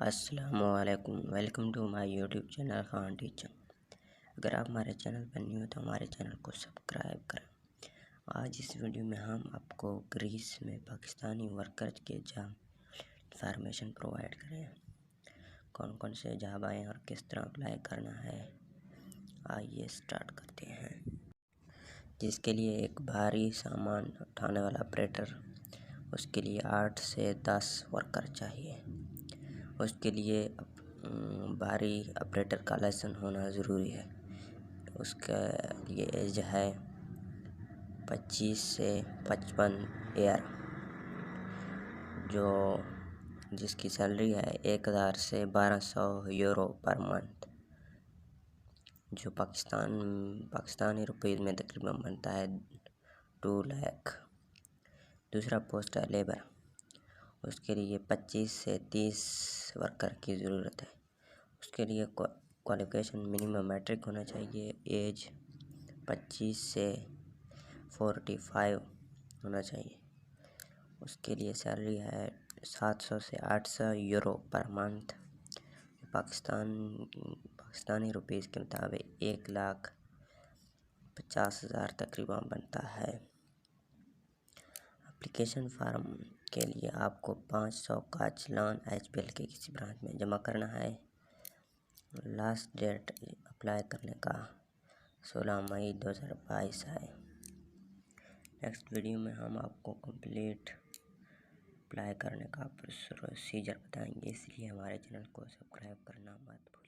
السلام علیکم، welcome to my YouTube channel Khan teacher. اگر آپ ہمارے چینل پر نہیں ہو تو ہمارے چینل کو سبسکرائب کریں۔ آج اس ویڈیو میں ہم آپ کو گریس میں پاکستانی ورکرز کے جاب انفارمیشن پرووائڈ کریں، کون کون سے جاب آئے اور کس طرح اپلائی کرنا ہے۔ آئیے سٹارٹ کرتے ہیں۔ جس کے لیے ایک بھاری سامان اٹھانے والا آپریٹر، اس کے لیے 8 سے 10 ورکر چاہیے۔ اس کے لیے بھاری آپریٹر کا لائسنس ہونا ضروری ہے۔ اس کے لیے ایج ہے 25 سے 55 ایئر، جس کی سیلری ہے 1000 سے 1200 یورو پر منتھ، جو پاکستانی روپیز میں تقریباً بنتا ہے 2 لاکھ۔ دوسرا پوسٹ ہے لیبر، اس کے لیے 25 سے 30 ورکر کی ضرورت ہے۔ اس کے لیے کوالیفیکیشن منیمم میٹرک ہونا چاہیے، ایج 25 سے 45 ہونا چاہیے۔ اس کے لیے سیلری ہے 700 سے 800 euro per month, Pakistani rupees کے مطابق 1,50,000 تقریباً بنتا ہے۔ اپلیکیشن فارم کے لیے آپ کو 500 کا چلان HPL کے کسی برانچ میں جمع کرنا ہے۔ لاسٹ ڈیٹ اپلائی کرنے کا 16 مئی 2022 ہے۔ نیکسٹ ویڈیو میں ہم آپ کو کمپلیٹ اپلائی کرنے کا پروسیجر بتائیں گے، اس لیے ہمارے چینل کو سبسکرائب کرنا مت بھولیں۔